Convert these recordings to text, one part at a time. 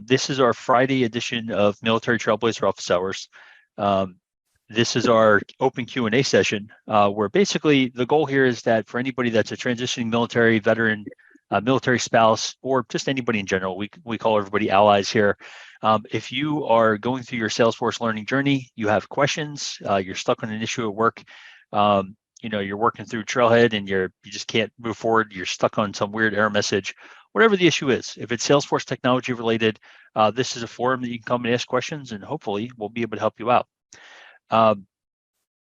This is our Friday edition of Military Trailblazer Office Hours. This is our open Q&A session, where basically the goal here is that for anybody that's a transitioning military veteran, military spouse, or just anybody in general, we call everybody allies here. If you are going through your Salesforce learning journey, you have questions, you're stuck on an issue at work, you're working through Trailhead and you just can't move forward, you're stuck on some weird error message, whatever the issue is. If it's Salesforce technology related, this is a forum that you can come and ask questions, and hopefully we'll be able to help you out.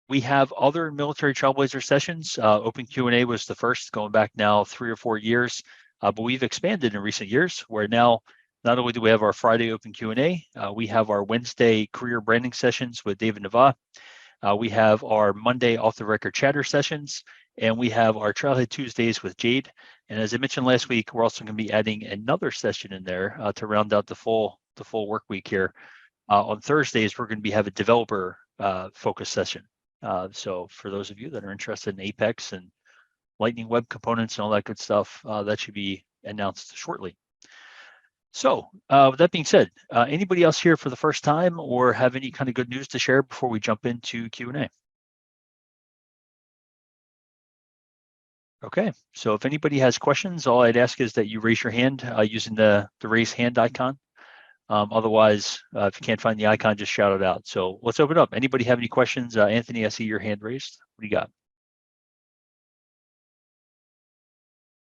We have other military Trailblazer sessions. Open Q&A was the first, going back now 3 or 4 years, but we've expanded in recent years, where now not only do we have our Friday open Q&A, we have our Wednesday career branding sessions with David Nava. We have our Monday off-the-record chatter sessions, and we have our Trailhead Tuesdays with Jade. And as I mentioned last week, we're also going to be adding another session in there to round out the full work week here. On Thursdays, we're going to be have a developer focus session. So for those of you that are interested in Apex and Lightning Web Components and all that good stuff, that should be announced shortly. So with that being said, anybody else here for the first time or have any kind of good news to share before we jump into Q&A? Okay, so if anybody has questions, all I'd ask is that you raise your hand using the raise hand icon. Otherwise, if you can't find the icon, just shout it out. So let's open up. Anybody have any questions? Anthony, I see your hand raised. What do you got?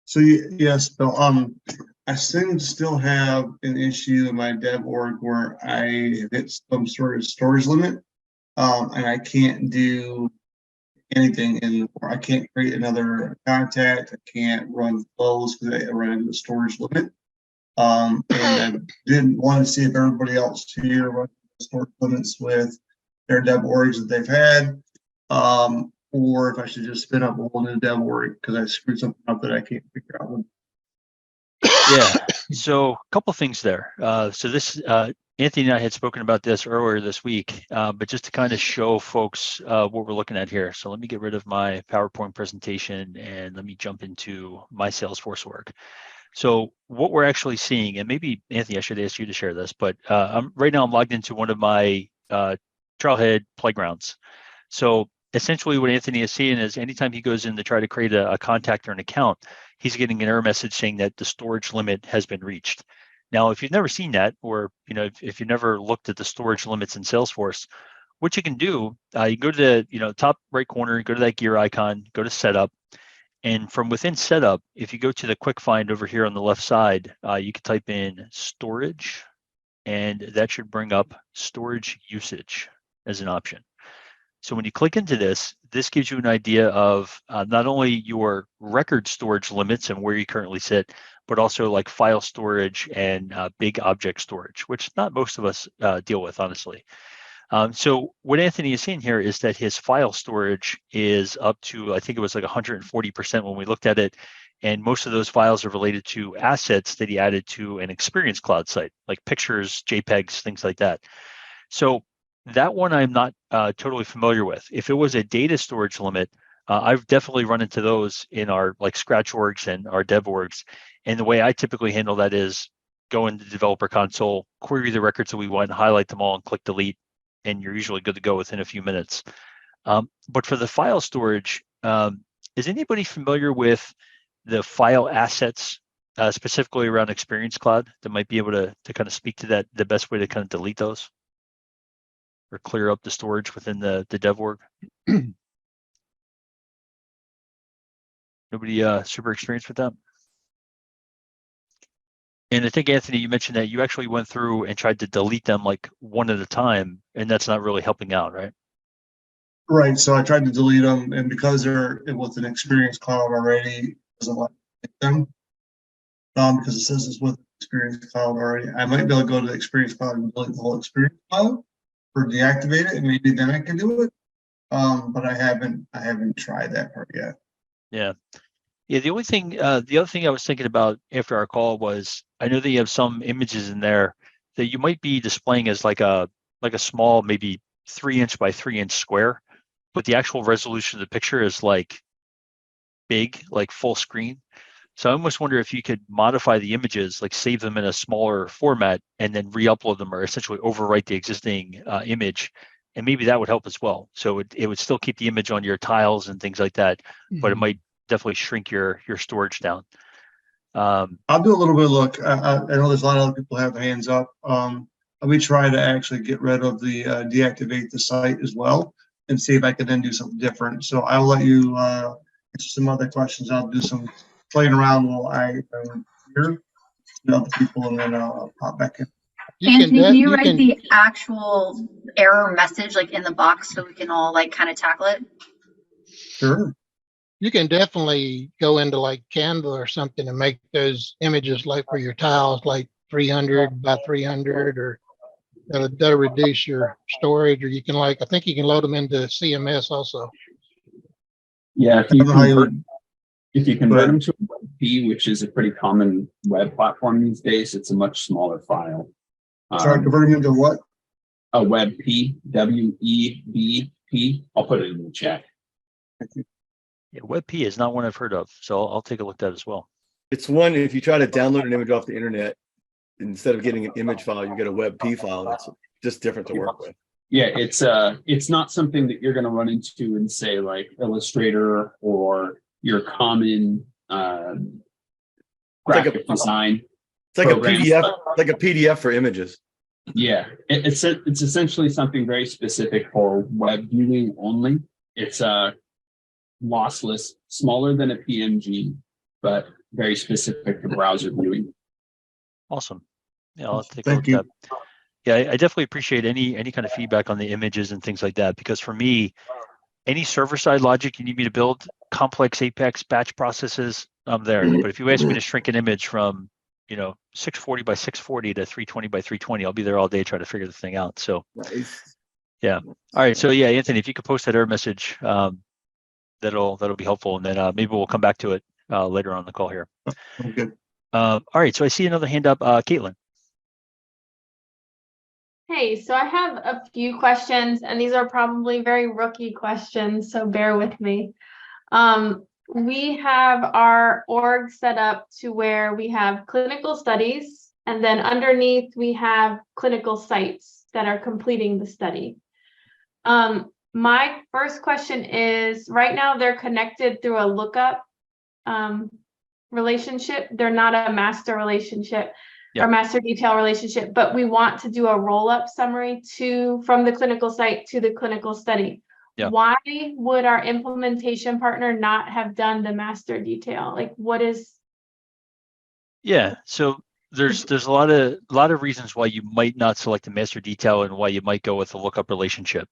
So yes, Bill. I seem to still have an issue in my dev org where I hit some sort of storage limit, and I can't do anything anymore. I can't create another contact. I can't run flows because I ran into the storage limit. And I didn't want to see if everybody else here runs storage limits with their dev orgs that they've had, or if I should just spin up a whole new dev org because I screwed something up that I can't figure out. Yeah, so a couple things there. So this, Anthony and I had spoken about this earlier this week, but just to kind of show folks what we're looking at here. So let me get rid of my PowerPoint presentation and let me jump into my Salesforce work. So what we're actually seeing, and maybe Anthony, I should ask you to share this, but right now I'm logged into one of my Trailhead playgrounds. So essentially what Anthony is seeing is anytime he goes in to try to create a contact or an account, he's getting an error message saying that the storage limit has been reached. Now, if you've never seen that, or if you've never looked at the storage limits in Salesforce, what you can do, you go to the top right corner, go to that gear icon, go to setup, and from within setup, if you go to the quick find over here on the left side, you can type in storage, and that should bring up storage usage as an option. So when you click into this gives you an idea of not only your record storage limits and where you currently sit, but also like file storage and big object storage, which not most of us deal with, honestly. So what Anthony is seeing here is that his file storage is up to, I think it was like 140% when we looked at it. And most of those files are related to assets that he added to an Experience Cloud site, like pictures, JPEGs, things like that. So that one I'm not totally familiar with. If it was a data storage limit, I've definitely run into those in our like Scratch orgs and our dev orgs. And the way I typically handle that is go into developer console, query the records that we want, highlight them all and click delete, and you're usually good to go within a few minutes. But for the file storage, is anybody familiar with the file assets, specifically around Experience Cloud, that might be able to kind of speak to that, the best way to kind of delete those or clear up the storage within the dev org? Nobody super experienced with that? And I think, Anthony, you mentioned that you actually went through and tried to delete them like one at a time, and that's not really helping out, right? Right. So I tried to delete them, and because they're with an Experience Cloud already, it doesn't let me delete them because it says it's with Experience Cloud already. I might be able to go to the Experience Cloud and delete the whole Experience Cloud or deactivate it, and maybe then I can do it. But I haven't tried that part yet. Yeah. Yeah, the other thing I was thinking about after our call was, I know that you have some images in there that you might be displaying as like a small, maybe 3-inch by 3-inch square, but the actual resolution of the picture is like big, like full screen. So I almost wonder if you could modify the images, like save them in a smaller format and then re-upload them or essentially overwrite the existing image. And maybe that would help as well. So it would still keep the image on your tiles and things like that, but it might definitely shrink your storage down. I'll do a little bit of look. I know there's a lot of other people have their hands up. Let me try to actually get rid of the deactivate the site as well and see if I can then do something different. So I'll let you answer some other questions. I'll do some playing around while I am here with other people, and then I'll pop back in. Anthony, can you write the actual error message like in the box so we can all like kind of tackle it? Sure. You can definitely go into like Canva or something and make those images like for your tiles, like 300 by 300, or that'll reduce your storage. Or you can I think you can load them into CMS also. Yeah, if you convert them to a WebP, which is a pretty common web platform these days, it's a much smaller file. Sorry, convert them into what? A WebP, WEBP. I'll put it in the chat. Thank you. Yeah, WebP is not one I've heard of, so I'll take a look at that as well. It's one, if you try to download an image off the internet, instead of getting an image file, you get a WebP file. It's just different to work with. Yeah, it's not something that you're going to run into in, say, like Illustrator or your common graphic design. It's like programs. A PDF, like a PDF for images. Yeah, it's essentially something very specific for web viewing only. It's lossless, smaller than a PNG, but very specific to browser viewing. Awesome. Yeah, I'll take a look at that. Yeah, I definitely appreciate any kind of feedback on the images and things like that, because for me, any server-side logic you need me to build, complex Apex batch processes, I'm there. But if you ask me to shrink an image from 640 by 640 to 320 by 320, I'll be there all day trying to figure the thing out. So, nice. Yeah. All right. So yeah, Anthony, if you could post that error message, that'll be helpful, and then maybe we'll come back to it later on the call here. Okay. All right. So I see another hand up, Caitlin. Hey, so I have a few questions, and these are probably very rookie questions, so bear with me. We have our org set up to where we have clinical studies, and then underneath we have clinical sites that are completing the study. My first question is, right now they're connected through a lookup relationship. They're not a master relationship. Or master detail relationship, but we want to do a roll-up summary from the clinical site to the clinical study. Yeah. Why would our implementation partner not have done the master detail? Like, what is? Yeah, so there's a lot of reasons why you might not select a master detail and why you might go with a lookup relationship.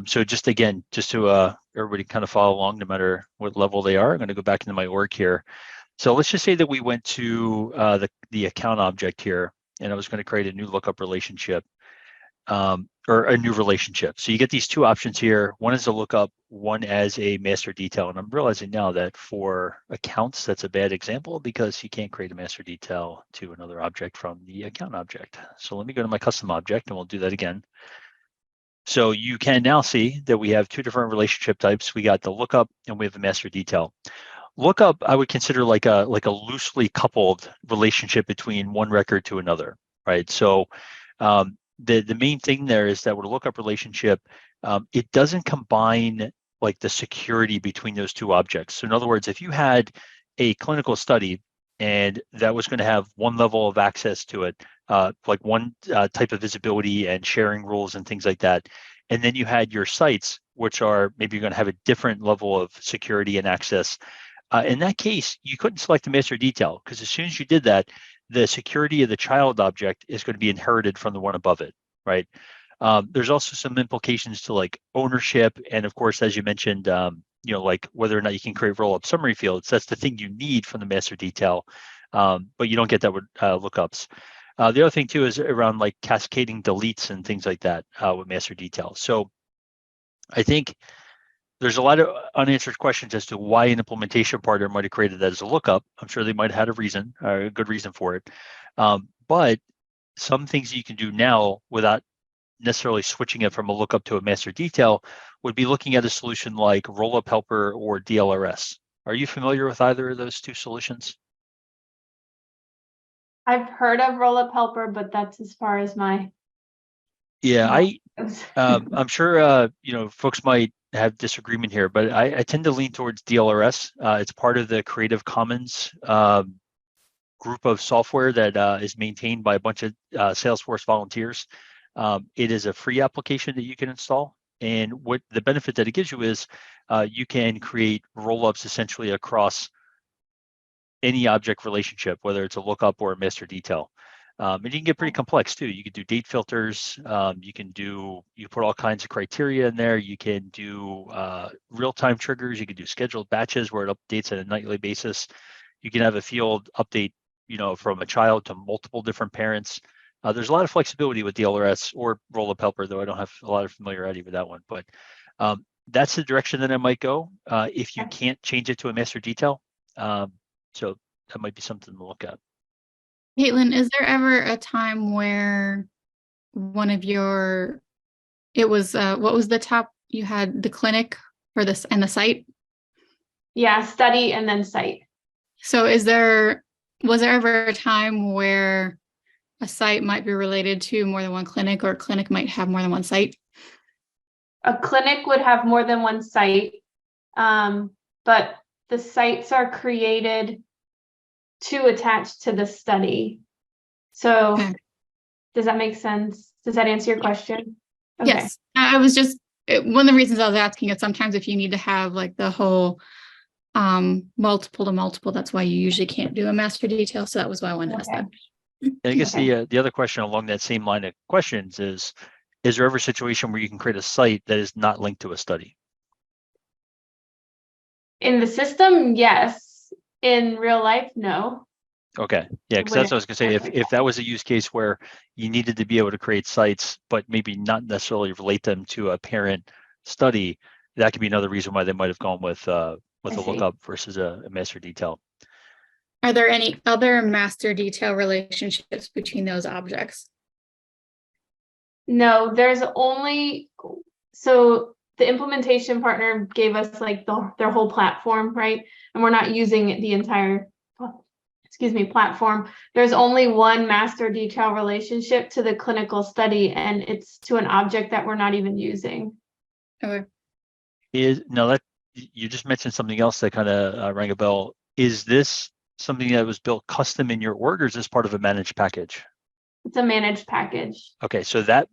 So just to everybody kind of follow along, no matter what level they are, I'm going to go back into my org here. So let's just say that we went to the account object here, and I was going to create a new lookup relationship or a new relationship. So you get these two options here. One is a lookup, one as a master detail. And I'm realizing now that for accounts, that's a bad example because you can't create a master detail to another object from the account object. So let me go to my custom object, and we'll do that again. So you can now see that we have two different relationship types. We got the lookup and we have the master detail. Lookup, I would consider like a loosely coupled relationship between one record to another, right? So the main thing there is that with a lookup relationship, it doesn't combine like the security between those two objects. So in other words, if you had a clinical study and that was going to have one level of access to it, like one type of visibility and sharing rules and things like that, and then you had your sites, which are maybe going to have a different level of security and access. In that case, you couldn't select the master detail because as soon as you did that, the security of the child object is going to be inherited from the one above it, right? There's also some implications to like ownership, and of course, as you mentioned, like whether or not you can create roll-up summary fields. That's the thing you need from the master detail, but you don't get that with lookups. The other thing too is around like cascading deletes and things like that with master detail. So I think there's a lot of unanswered questions as to why an implementation partner might have created that as a lookup. I'm sure they might have had a reason, a good reason for it. But some things you can do now without necessarily switching it from a lookup to a master detail would be looking at a solution like Rollup Helper or DLRS. Are you familiar with either of those two solutions? I've heard of roll-up helper, but that's as far as my. Yeah, goes. I'm sure folks might have disagreement here, but I tend to lean towards DLRS. It's part of the Creative Commons group of software that is maintained by a bunch of Salesforce volunteers. It is a free application that you can install, and what the benefit that it gives you is you can create roll-ups essentially across any object relationship, whether it's a lookup or a master detail. And you can get pretty complex too. You can do date filters. You put all kinds of criteria in there. You can do real-time triggers. You can do scheduled batches where it updates on a nightly basis. You can have a field update, from a child to multiple different parents. There's a lot of flexibility with DLRS or Roll-Up Helper, though I don't have a lot of familiarity with that one. But that's the direction that I might go if you can't change it to a master detail. So that might be something to look at. Caitlin, is there ever a time where one of what was the top, you had the clinic for this and the site? Yeah, study and then site. So was there ever a time where a site might be related to more than one clinic, or a clinic might have more than one site? A clinic would have more than one site, but the sites are created to attach to the study. So Okay. Does that make sense? Does that answer your question? Okay. Yes. I was just, one of the reasons I was asking is sometimes if you need to have like the whole multiple to multiple, that's why you usually can't do a master detail. So that was why I wanted to ask that. And I guess the other question along that same line of questions is there ever a situation where you can create a site that is not linked to a study? In the system, yes. In real life, no. Okay. Yeah, because that's what I was gonna say. If that was a use case where you needed to be able to create sites, but maybe not necessarily relate them to a parent study, that could be another reason why they might have gone with a lookup versus a master detail. Are there any other master detail relationships between those objects? No, there's only, so the implementation partner gave us like their whole platform, right? And we're not using the entire, platform. There's only one master detail relationship to the clinical study, and it's to an object that we're not even using. Okay. That you just mentioned something else that kind of rang a bell. Is this something that was built custom in your org, or is this part of a managed package? It's a managed package. Okay, so that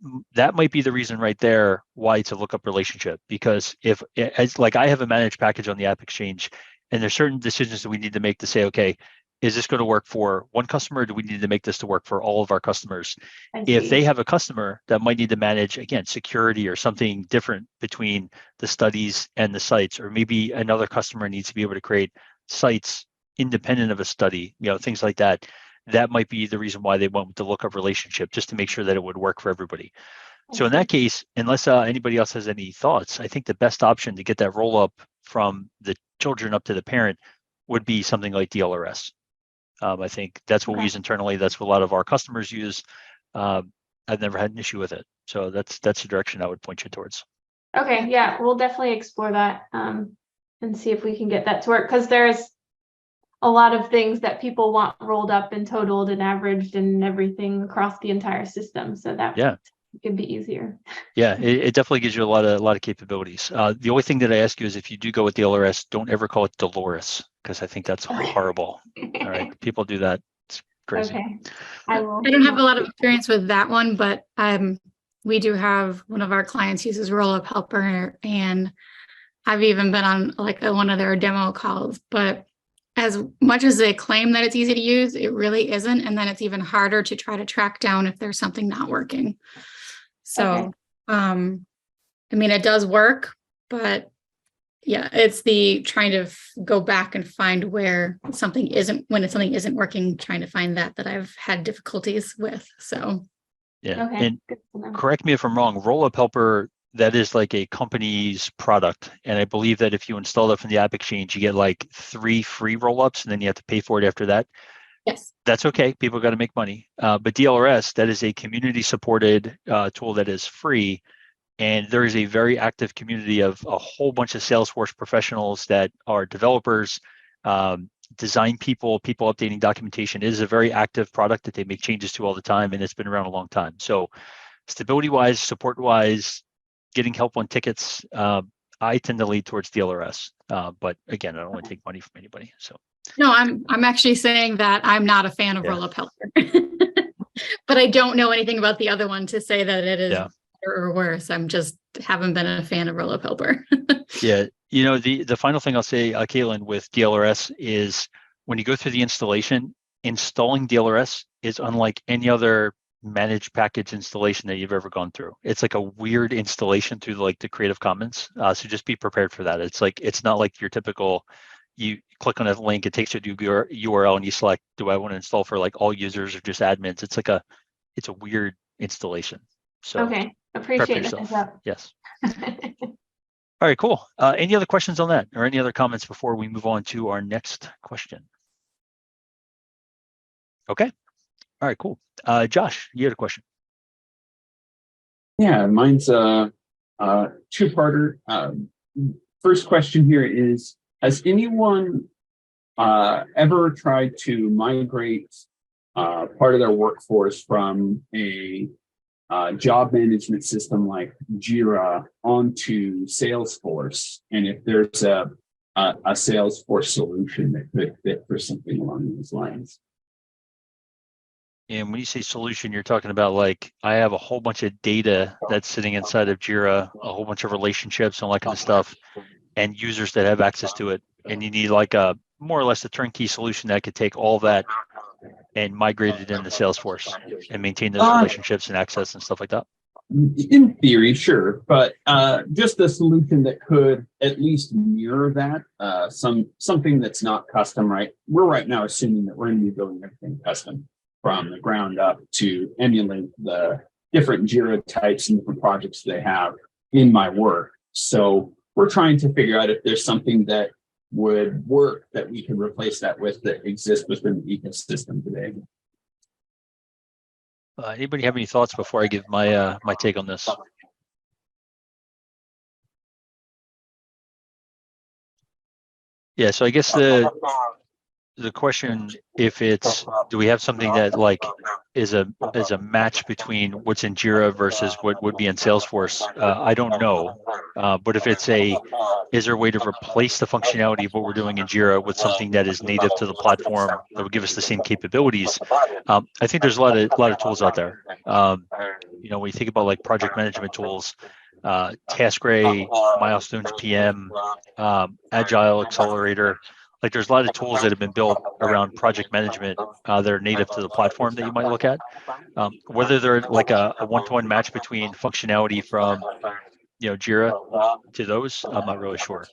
might be the reason right there why it's a lookup relationship. Because if I have a managed package on the App Exchange, and there's certain decisions that we need to make to say, okay, is this going to work for one customer, or do we need to make this to work for all of our customers? If they have a customer that might need to manage, again, security or something different between the studies and the sites, or maybe another customer needs to be able to create sites independent of a study, things like that. That might be the reason why they went with the lookup relationship, just to make sure that it would work for everybody. So in that case, unless anybody else has any thoughts, I think the best option to get that roll up from the children up to the parent would be something like DLRS. I think that's what we use internally. That's what a lot of our customers use. I've never had an issue with it. So that's the direction I would point you towards. Okay, yeah, we'll definitely explore that and see if we can get that to work, because there's a lot of things that people want rolled up and totaled and averaged and everything across the entire system. So that could be easier. Yeah, it definitely gives you a lot of capabilities. The only thing that I ask you is if you do go with DLRS, don't ever call it Dolores, because I think that's horrible. All right, people do that. It's crazy. Okay, I will. I don't have a lot of experience with that one, but we do have one of our clients uses Roll-Up Helper, and I've even been on like one of their demo calls. But as much as they claim that it's easy to use, it really isn't, and then it's even harder to try to track down if there's something not working. So, I mean, it does work, but yeah, it's the trying to go back and find where something isn't working, trying to find that I've had difficulties with. So, yeah. And correct me if I'm wrong, Roll-Up Helper, that is like a company's product. And I believe that if you install it from the App Exchange, you get like 3 free roll-ups, and then you have to pay for it after that. Yes. That's okay. People got to make money. But DLRS, that is a community supported tool that is free. And there is a very active community of a whole bunch of Salesforce professionals that are developers, design people updating documentation. It is a very active product that they make changes to all the time, and it's been around a long time. So stability wise, support wise, getting help on tickets, I tend to lead towards DLRS. But again, I don't want to take money from anybody. So No, I'm actually saying that I'm not a fan of Yeah. roll-up helper. But I don't know anything about the other one to say that it is Yeah. better or worse. I'm just haven't been a fan of roll-up helper. Yeah, the final thing I'll say, Caitlin, with DLRS is when you go through the installation, installing DLRS is unlike any other managed package installation that you've ever gone through. It's like a weird installation through like the Creative Commons. So just be prepared for that. It's not like your typical, you click on a link, it takes you to your URL and you select, do I want to install for like all users or just admins? It's a weird installation. So Okay, prep appreciate the yourself. heads up. Yes. All right, cool. Any other questions on that or any other comments before we move on to our next question? Okay. All right, cool. Josh, you had a question. Yeah, mine's a two-parter. First question here is, has anyone ever tried to migrate part of their workforce from a job management system like Jira onto Salesforce? And if there's a Salesforce solution that could fit for something along those lines? And when you say solution, you're talking about like, I have a whole bunch of data that's sitting inside of Jira, a whole bunch of relationships and all that kind of stuff, and users that have access to it. And you need like a more or less a turnkey solution that could take all that and migrate it into Salesforce and maintain those relationships and access and stuff like that. In theory, sure, but just a solution that could at least mirror that, something that's not custom, right? We're right now assuming that we're going to be building everything custom from the ground up to emulate the different Jira types and different projects they have in my work. So we're trying to figure out if there's something that would work that we can replace that with that exists within the ecosystem today. Anybody have any thoughts before I give my my take on this? Yeah, so I guess the question, if it's, do we have something that like is a match between what's in Jira versus what would be in Salesforce? I don't know, but if it's is there a way to replace the functionality of what we're doing in Jira with something that is native to the platform that would give us the same capabilities? I think there's a lot of tools out there. When you think about like project management tools, TaskRay, Milestones PM, Agile Accelerator. Like there's a lot of tools that have been built around project management that are native to the platform that you might look at. Whether they're like a one-to-one match between functionality from Jira to those, I'm not really sure.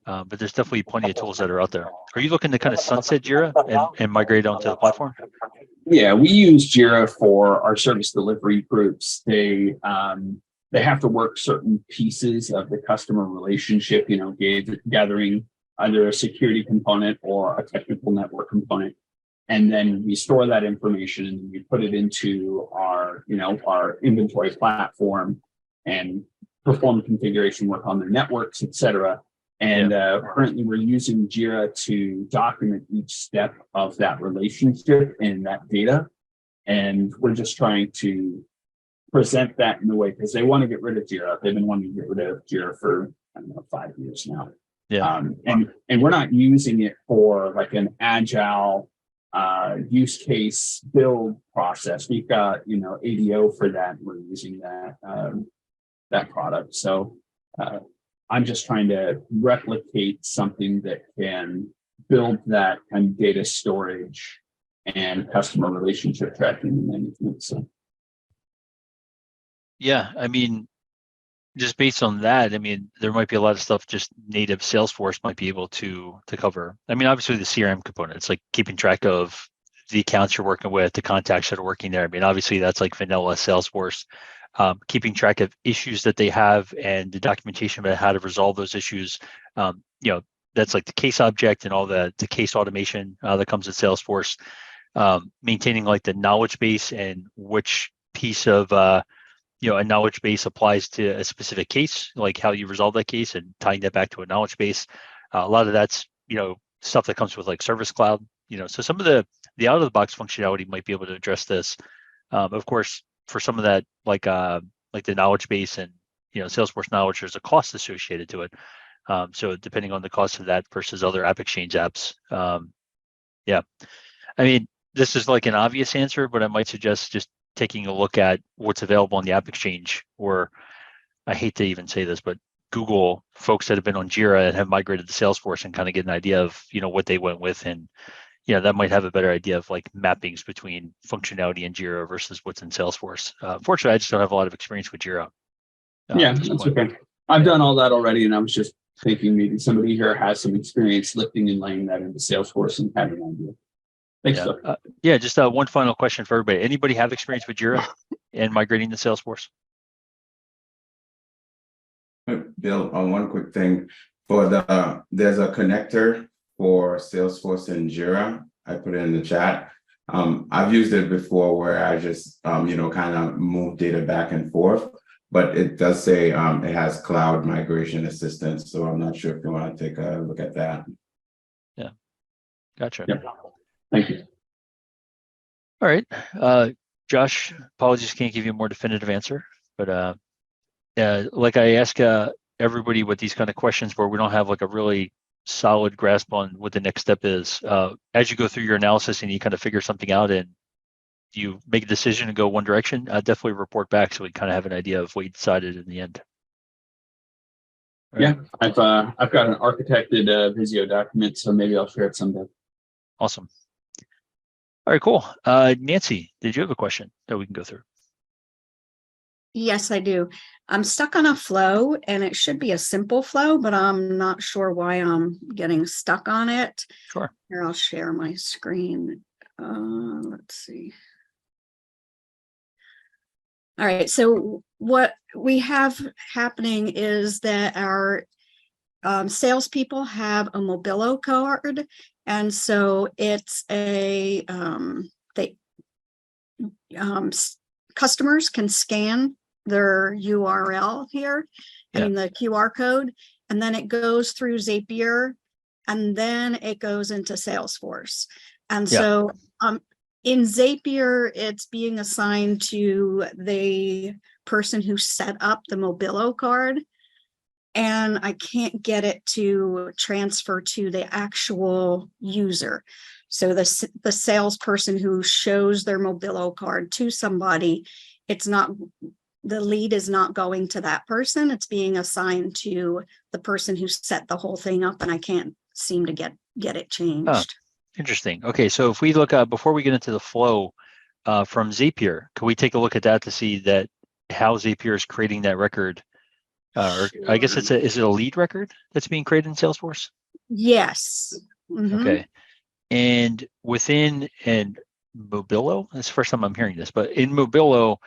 But there's definitely plenty of tools that are out there. Are you looking to kind of sunset Jira and migrate onto the platform? Yeah, we use Jira for our service delivery groups. They have to work certain pieces of the customer relationship, gathering either a security component or a technical network component. And then we store that information and we put it into our inventory platform and perform configuration work on their networks, et cetera. And currently we're using Jira to document each step of that relationship and that data. And we're just trying to present that in a way, because they want to get rid of Jira. They've been wanting to get rid of Jira for, 5 years now. Yeah. And we're not using it for like an agile use case build process. We've got, ADO for that. We're using that product. So I'm just trying to replicate something that can build that kind of data storage and customer relationship tracking and management. So. Yeah, I mean, just based on that, there might be a lot of stuff just native Salesforce might be able to cover. Obviously the CRM component, it's like keeping track of the accounts you're working with, the contacts that are working there. Obviously that's like vanilla Salesforce. Keeping track of issues that they have and the documentation about how to resolve those issues. That's like the case object and all the case automation that comes with Salesforce. Maintaining like the knowledge base and which piece of a knowledge base applies to a specific case, like how you resolve that case and tying that back to a knowledge base. A lot of that's, stuff that comes with like Service Cloud, so some of the out of the box functionality might be able to address this. Of course, for some of that, like the knowledge base and Salesforce knowledge, there's a cost associated to it. So depending on the cost of that versus other AppExchange apps, yeah, I mean, this is like an obvious answer, but I might suggest just taking a look at what's available on the AppExchange, or I hate to even say this, but Google folks that have been on Jira and have migrated to Salesforce and kind of get an idea of what they went with, and that might have a better idea of like mappings between functionality in Jira versus what's in Salesforce. Fortunately, I just don't have a lot of experience with Jira. Yeah, that's okay. I've done all that already, and I was just thinking maybe somebody here has some experience lifting and laying that into Salesforce and having an idea. Thanks. Just one final question for everybody. Anybody have experience with Jira and migrating to Salesforce? Bill, on one quick thing, for there's a connector for Salesforce and Jira. I put it in the chat. I've used it before where I just kind of move data back and forth, but it does say it has cloud migration assistance. So I'm not sure if you want to take a look at that. Yeah, gotcha. Yep. Thank you. All right, Josh, apologies, can't give you a more definitive answer, but like I ask everybody with these kind of questions where we don't have like a really solid grasp on what the next step is, as you go through your analysis and you kind of figure something out and you make a decision to go one direction, definitely report back so we kind of have an idea of what you decided in the end. Right. Yeah, I've got an architected Visio document, so maybe I'll share it someday. Awesome. All right, cool. Nancy, did you have a question that we can go through? Yes, I do. I'm stuck on a flow, and it should be a simple flow, but I'm not sure why I'm getting stuck on it. Sure. Here, I'll share my screen. Let's see. All right, so what we have happening is that our salespeople have a Mobilo card, and so it's a customers can scan their URL here, I mean the QR code, and then it goes through Zapier, and then it goes into Salesforce. And so in Zapier, it's being assigned to the person who set up the Mobilo card, and I can't get it to transfer to the actual user. So the salesperson who shows their Mobilo card to somebody, the lead is not going to that person. It's being assigned to the person who set the whole thing up, and I can't seem to get it changed. Oh, interesting. Okay, so if we look before we get into the flow from Zapier, can we take a look at that to see that how Zapier is creating that record? Or I guess is it a lead record that's being created in Salesforce? Yes. Mm-hmm. Okay. And within Mobilo, that's the first time I'm hearing this, but in Mobilo,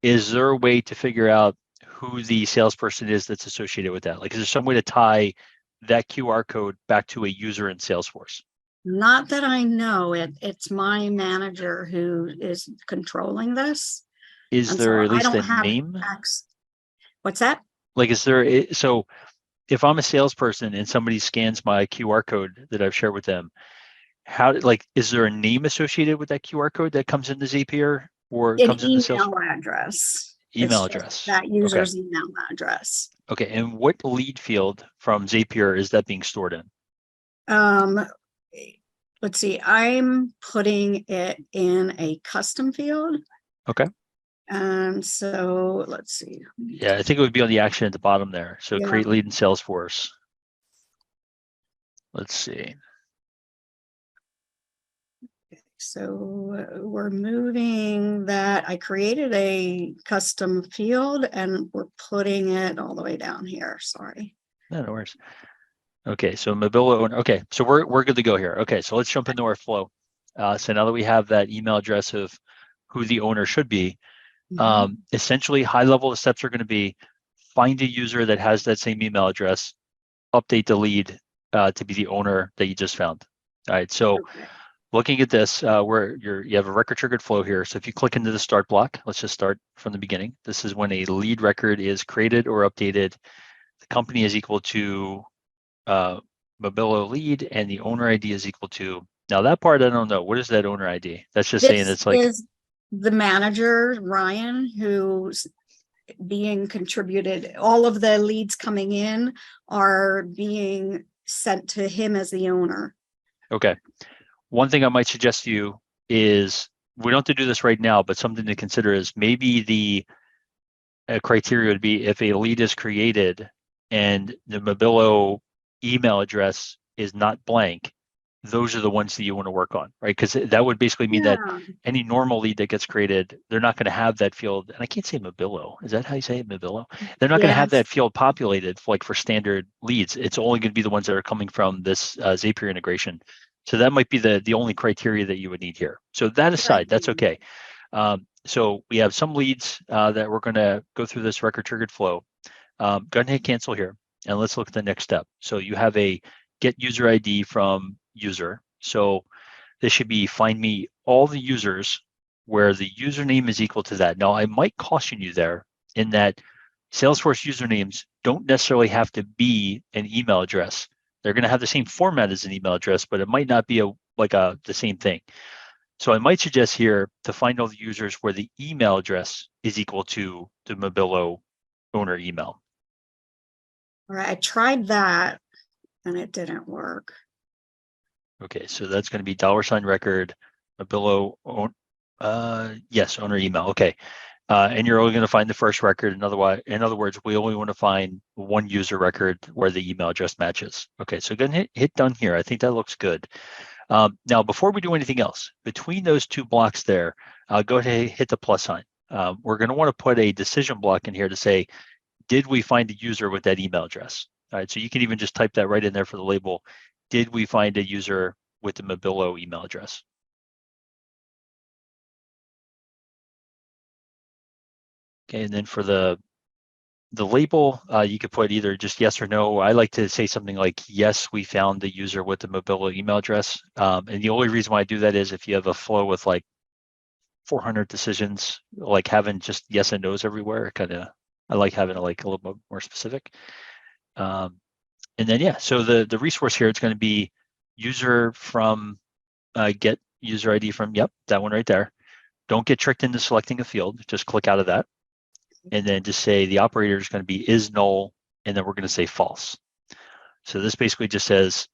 is there a way to figure out who the salesperson is that's associated with that? Like, is there some way to tie that QR code back to a user in Salesforce? Not that I know. It's my manager who is controlling this. Is there at least a name? What's that? Like, so if I'm a salesperson and somebody scans my QR code that I've shared with them, is there a name associated with that QR code that comes into Zapier or comes into Salesforce? Email address. Email address. That user's email address. Okay, and what lead field from Zapier is that being stored in? Let's see. I'm putting it in a custom field. Okay. And so let's see. Yeah, I think it would be on the action at the bottom there. So create lead in Salesforce. Let's see. So we're moving that. I created a custom field and we're putting it all the way down here. Sorry. No worries. Okay, so Mobilo. Okay, so we're good to go here. Okay, so let's jump into our flow. So now that we have that email address of who the owner should be, essentially high level, the steps are going to be find a user that has that same email address, update the lead to be the owner that you just found. All right, so looking at this, you have a record triggered flow here. So if you click into the start block, let's just start from the beginning. This is when a lead record is created or updated. The company is equal to Mobillo lead, and the owner ID is equal to, now that part I don't know. What is that owner ID? That's just saying This it's like, is the manager, Ryan, who's being contributed. All of the leads coming in are being sent to him as the owner. okay. One thing I might suggest to you is, we don't have to do this right now, but something to consider is maybe the criteria would be if a lead is created and the Mobillo email address is not blank, those are the ones that you want to work on, right? Because that would basically mean that Yeah. any normal lead that gets created, they're not going to have that field. And I can't say Mobillo. Is that how you say it, Mobillo? They're not going to have Yes. that field populated like for standard leads. It's only going to be the ones that are coming from this Zapier integration. So that might be the only criteria that you would need here. So that aside, that's okay. So we have some leads that we're going to go through this record triggered flow. Go ahead and hit cancel here, and let's look at the next step. So you have a get user ID from user. So this should be find me all the users where the username is equal to that. Now I might caution you there in that Salesforce usernames don't necessarily have to be an email address. They're going to have the same format as an email address, but it might not be the same thing. So I might suggest here to find all the users where the email address is equal to the Mobillo owner email. All right, I tried that and it didn't work. Okay, so that's going to be $record Mobillo yes, owner email. Okay, and you're only going to find the first record. In other words, we only want to find one user record where the email address matches. Okay, so go ahead and hit done here. I think that looks good. Now, before we do anything else, between those two blocks there, go ahead and hit the plus sign. We're going to want to put a decision block in here to say, did we find a user with that email address? All right, so you can even just type that right in there for the label. Did we find a user with the Mobillo email address? Okay, and then for the label, you could put either just yes or no. I like to say something like, yes, we found the user with the Mobillo email address. And the only reason why I do that is if you have a flow with like 400 decisions, like having just yes and no's everywhere, I like having it like a little bit more specific. And then, yeah, so the resource here, it's going to be user from get user ID from, yep, that one right there. Don't get tricked into selecting a field, just click out of that. And then just say the operator is going to be is null, and then we're going to say false. So this basically just says,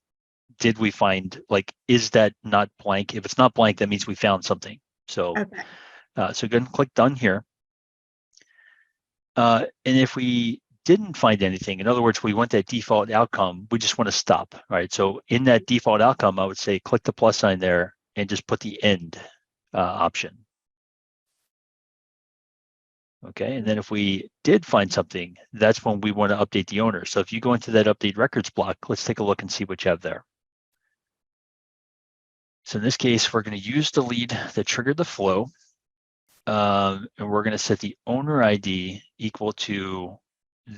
did we find, like, is that not blank? If it's not blank, that means we found something. So, Okay. So go ahead and click done here. And if we didn't find anything, in other words, we want that default outcome, we just want to stop, right? So in that default outcome, I would say click the plus sign there and just put the end option. Okay, and then if we did find something, that's when we want to update the owner. So if you go into that update records block, let's take a look and see what you have there. So in this case, we're going to use the lead that triggered the flow. And we're going to set the owner ID equal to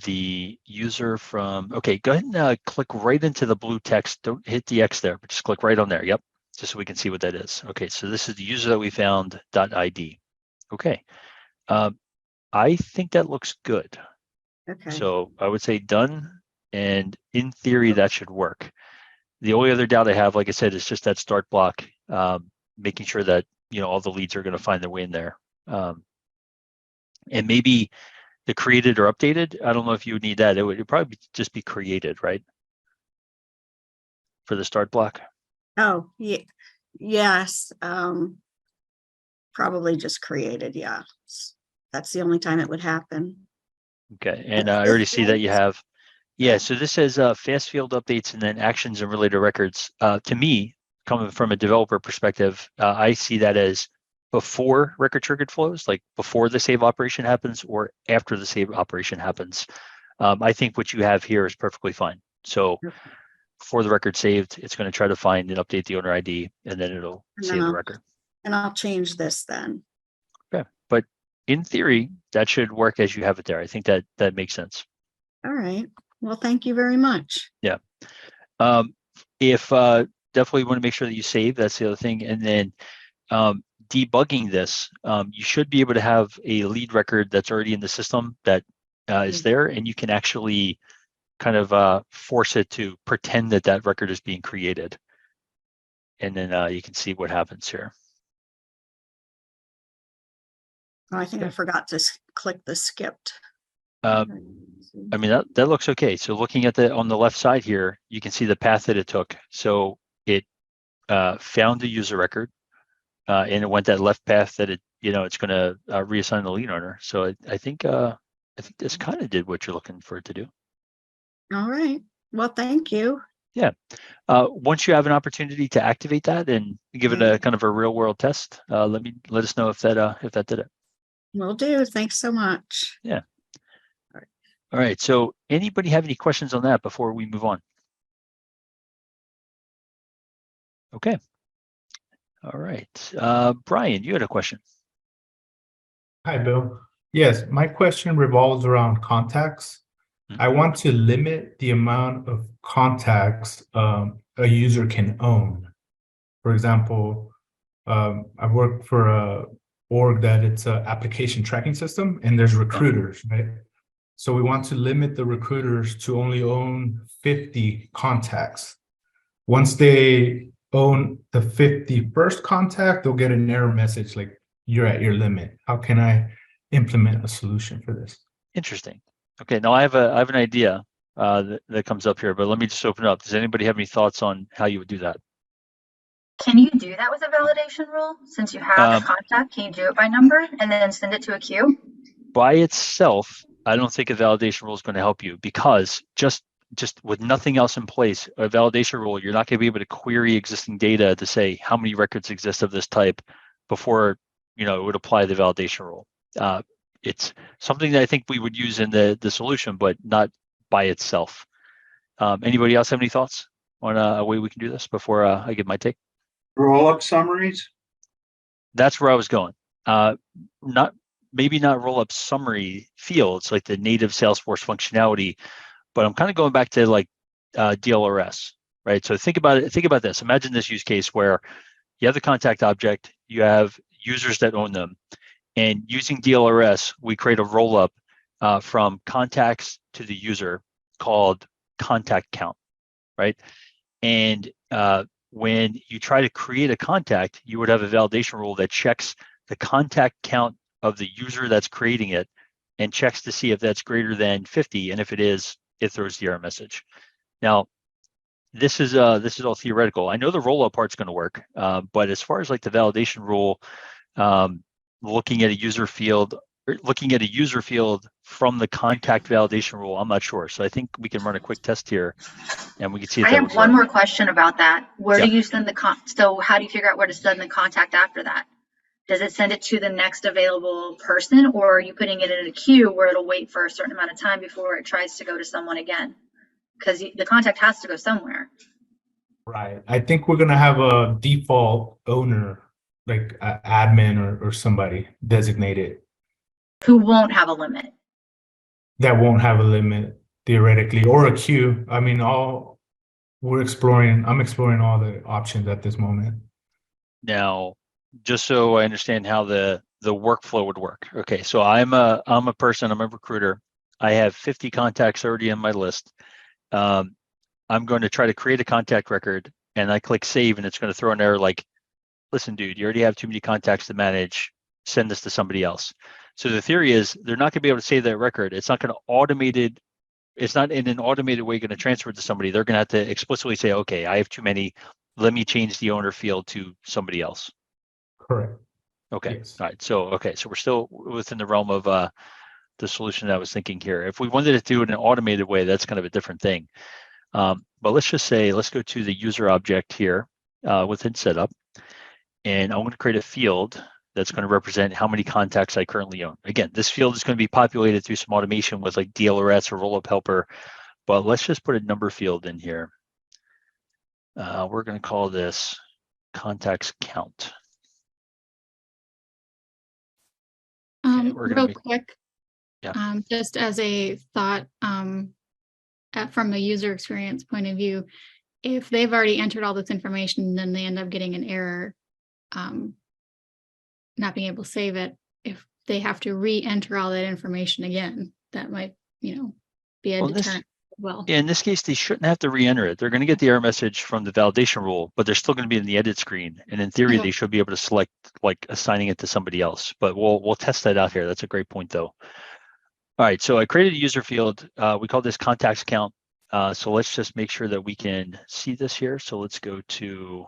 the user from, okay, go ahead and click right into the blue text. Don't hit the X there, but just click right on there. Yep, just so we can see what that is. Okay, so this is the user that we found .id. Okay, I think that looks good. Okay. So I would say done, and in theory, that should work. The only other doubt I have, like I said, is just that start block, making sure that, all the leads are going to find their way in there. And maybe the created or updated, I don't know if you would need that. It'd probably just be created, right? For the start block. Oh, yeah. Yes. Probably just created. Yeah. That's the only time it would happen. Okay, and I already see that you have, yeah, so this says fast field updates and then actions and related records. To me, coming from a developer perspective, I see that as before record triggered flows, like before the save operation happens or after the save operation happens. I think what you have here is perfectly fine. So before the record saved, it's going to try to find and update the owner ID, and then it'll save the record. And I'll change this then. Okay, but in theory, that should work as you have it there. I think that makes sense. All right. Well, thank you very much. Yeah. If definitely want to make sure that you save, that's the other thing. And then debugging this, you should be able to have a lead record that's already in the system that is there, and you can actually kind of force it to pretend that that record is being created. And then you can see what happens here. Oh, I think I forgot to click the skipped. I mean, that looks okay. So looking at on the left side here, you can see the path that it took. So it found the user record, and it went that left path that it's going to reassign the lien owner. So I think this kind of did what you're looking for it to do. All right. Well, thank you. Yeah. Once you have an opportunity to activate that and give it a kind of a real world test, let us know if that did it. Will do. Thanks so much. Yeah. All right. So anybody have any questions on that before we move on? Okay. All right. Brian, you had a question. Hi, Bill. Yes, my question revolves around contacts. I want to limit the amount of contacts a user can own. For example, I work for a org that it's an application tracking system, and there's recruiters, right? So we want to limit the recruiters to only own 50 contacts. Once they own the 51st contact, they'll get an error message like, you're at your limit. How can I implement a solution for this? Interesting. Okay, now I have an idea that comes up here, but let me just open it up. Does anybody have any thoughts on how you would do that? Can you do that with a validation rule? Since you have a contact, can you do it by number and then send it to a queue? By itself, I don't think a validation rule is going to help you, because just with nothing else in place, a validation rule, you're not going to be able to query existing data to say how many records exist of this type before it would apply the validation rule. It's something that I think we would use in the solution, but not by itself. Anybody else have any thoughts on a way we can do this before I give my take? Roll-up summaries? That's where I was going. Maybe not roll-up summary fields like the native Salesforce functionality, but I'm kind of going back to like DLRS, right? So think about it. Think about this. Imagine this use case where you have the contact object, you have users that own them, and using DLRS, we create a roll-up from contacts to the user called contact count, right? And when you try to create a contact, you would have a validation rule that checks the contact count of the user that's creating it and checks to see if that's greater than 50. And if it is, it throws the error message. Now, this is all theoretical. I know the roll-up part's going to work, but as far as like the validation rule, looking at a user field from the contact validation rule, I'm not sure. So I think we can run a quick test here, and we can see if I that have would one work. more question about that. Where do you send so how do you figure out where to send the contact after that? Does it send it to the next available person, or are you putting it in a queue where it'll wait for a certain amount of time before it tries to go to someone again? Because the contact has to go somewhere. Right. I think we're going to have a default owner, like an admin or somebody designated. Who won't have a limit. That won't have a limit theoretically, or a queue. I mean, I'm exploring all the options at this moment. Now, just so I understand how the workflow would work. Okay, so I'm a recruiter. I have 50 contacts already on my list. I'm going to try to create a contact record, and I click save, and it's going to throw an error like, listen, dude, you already have too many contacts to manage. Send this to somebody else. So the theory is they're not going to be able to save that record. It's not going to it's not in an automated way going to transfer it to somebody. They're going to have to explicitly say, okay, I have too many. Let me change the owner field to somebody else. Correct. Okay. Yes. All right. So we're still within the realm of the solution that I was thinking here. If we wanted to do it in an automated way, that's kind of a different thing. But let's go to the user object here within setup, and I'm going to create a field that's going to represent how many contacts I currently own. Again, this field is going to be populated through some automation with like DLRS or rollup helper, but let's just put a number field in here. We're going to call this contacts count. Real quick, just as a thought, from a user experience point of view, if they've already entered all this information, then they end up getting an error, not being able to save it. If they have to re-enter all that information again, that might, be a deterrent. Well, In this case, they shouldn't have to re-enter it. They're going to get the error message from the validation rule, but they're still going to be in the edit screen. And in theory, they should be able to select like assigning it to somebody else. But we'll test that out here. That's a great point, though. All right, so I created a user field. We call this contacts count. So let's just make sure that we can see this here. So let's go to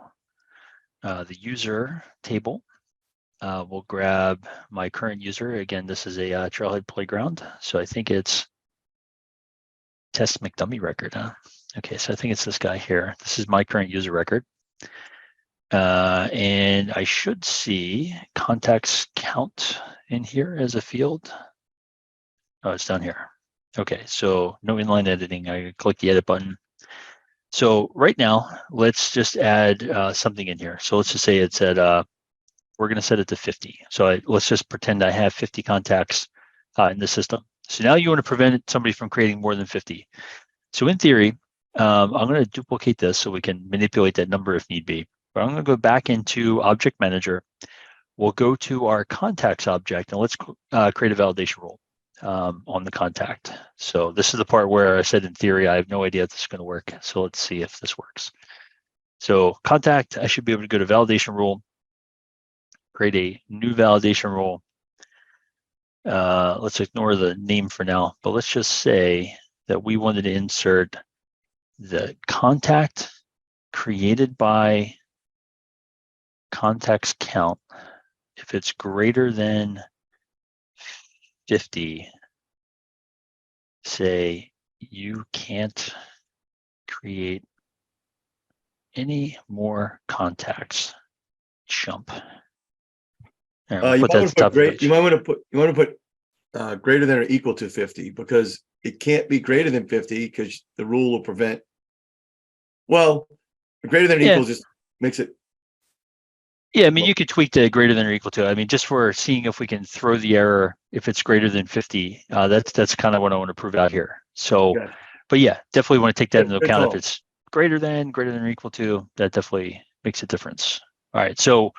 the user table. We'll grab my current user. Again, this is a Trailhead Playground. So I think it's Test McDummy record, huh? Okay, so I think it's this guy here. This is my current user record. And I should see contacts count in here as a field. Oh, it's down here. Okay, so no inline editing. I click the edit button. So right now, let's just add something in here. So let's just say it's at, we're going to set it to 50. So let's just pretend I have 50 contacts in the system. So now you want to prevent somebody from creating more than 50. So in theory, I'm going to duplicate this so we can manipulate that number if need be. But I'm going to go back into Object Manager. We'll go to our contacts object and let's create a validation rule on the contact. So this is the part where I said in theory, I have no idea if this is going to work. So let's see if this works. So contact, I should be able to go to validation rule, create a new validation rule. Let's ignore the name for now, but let's just say that we wanted to insert the contact created by contacts count. If it's greater than 50, say you can't create any more contacts, chump. You might want to put greater than or equal to 50 because it can't be greater than 50 because the rule will prevent. Well, greater than or equal just makes it. Yeah, I mean, you could tweak the greater than or equal to. I mean, just for seeing if we can throw the error if it's greater than 50. That's kind of what I want to prove out here. So, but yeah, definitely want to take that into account. If it's greater than or equal to, that definitely makes a difference. All right, so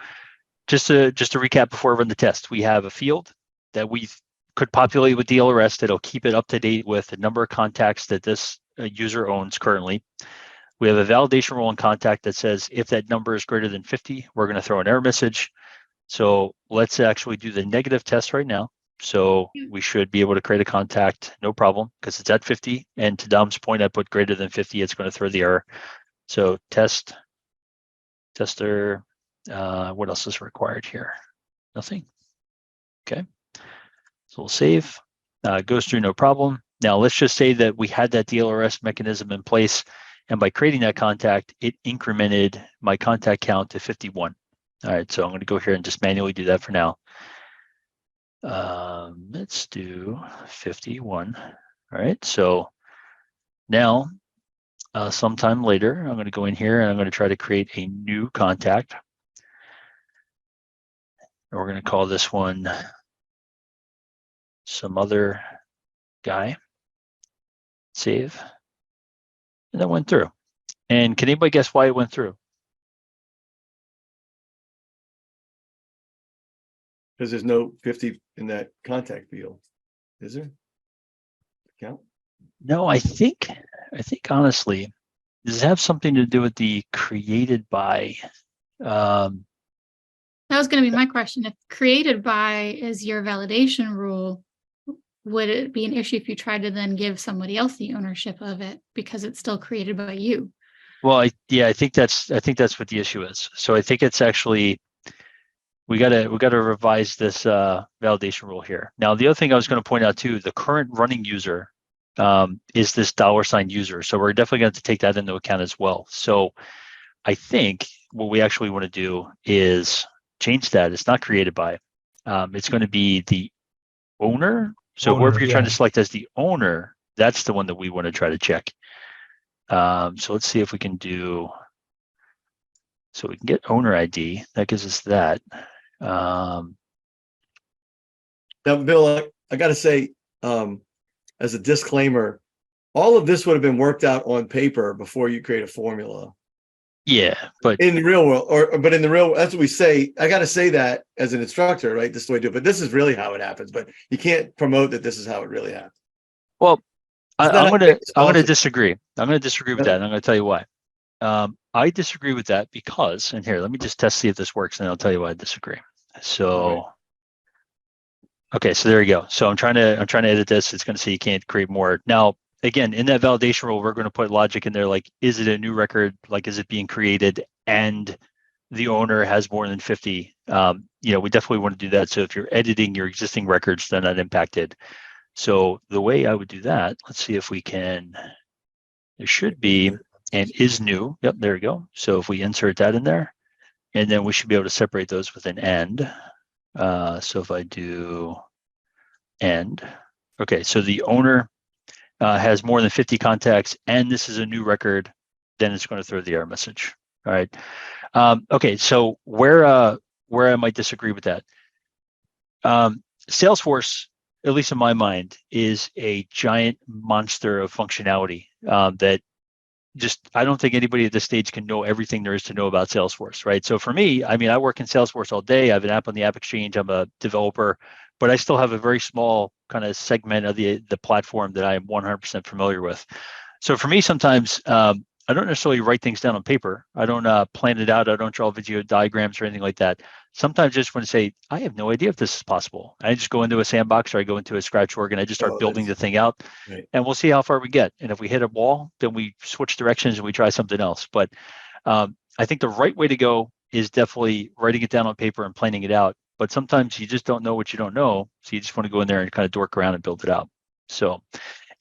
just to recap before I run the test, we have a field that we could populate with DLRS that'll keep it up to date with the number of contacts that this user owns currently. We have a validation rule in contact that says if that number is greater than 50, we're going to throw an error message. So let's actually do the negative test right now. So we should be able to create a contact, no problem, because it's at 50. And to Dom's point, I put greater than 50, it's going to throw the error. So tester, what else is required here? Nothing. Okay. So we'll save, goes through no problem. Now let's just say that we had that DLRS mechanism in place. And by creating that contact, it incremented my contact count to 51. All right, so I'm going to go here and just manually do that for now. Let's do 51. All right, so now sometime later, I'm going to go in here and I'm going to try to create a new contact. And we're going to call this one some other guy. Save. And that went through. And can anybody guess why it went through? Because there's no 50 in that contact field, is there? Count? No, I think honestly, does it have something to do with the created by? That was going to be my question. If created by is your validation rule, would it be an issue if you tried to then give somebody else the ownership of it because it's still created by you? Well, I think that's what the issue is. So I think it's actually we gotta revise this validation rule here. Now, the other thing I was going to point out too, the current running user is this $ user. So we're definitely going to take that into account as well. So I think what we actually want to do is change that. It's not created by. It's going to be the owner. So whoever you're trying to select as the owner, that's the one that we want to try to check. So let's see if we can do, so we can get owner ID. That gives us that. Now, Bill, I got to say, as a disclaimer, all of this would have been worked out on paper before you create a formula. Yeah, but in the real world, but in the real, that's what we say. I got to say that as an instructor, right? This is the way to do it. But this is really how it happens. But you can't promote that this is how it really happens. Well, I'm gonna disagree. I'm gonna disagree with that, and I'm gonna tell you why. I disagree with that because, and here, let me just see if this works, and I'll tell you why I disagree. So, okay, so there you go. So I'm trying to edit this. It's going to say you can't create more. Now, again, in that validation rule, we're going to put logic in there, like, is it a new record? Like, is it being created and the owner has more than 50? We definitely want to do that. So if you're editing your existing records, they're not impacted. So the way I would do that, let's see if we can, there should be and is new. Yep, there we go. So if we insert that in there, and then we should be able to separate those with an end. So if I do end, okay, so the owner has more than 50 contacts and this is a new record, then it's going to throw the error message. All right. Okay, so where I might disagree with that. Salesforce, at least in my mind, is a giant monster of functionality that just, I don't think anybody at this stage can know everything there is to know about Salesforce, right? So for me, I mean, I work in Salesforce all day. I have an app on the App Exchange. I'm a developer, but I still have a very small kind of segment of the platform that I am 100% familiar with. So for me, sometimes I don't necessarily write things down on paper. I don't plan it out. I don't draw video diagrams or anything like that. Sometimes I just want to say, I have no idea if this is possible. I just go into a sandbox or I go into a scratch org and I just start building the thing out, and we'll see how far we get. And if we hit a wall, then we switch directions and we try something else. But I think the right way to go is definitely writing it down on paper and planning it out. But sometimes you just don't know what you don't know. So you just want to go in there and kind of dork around and build it out. So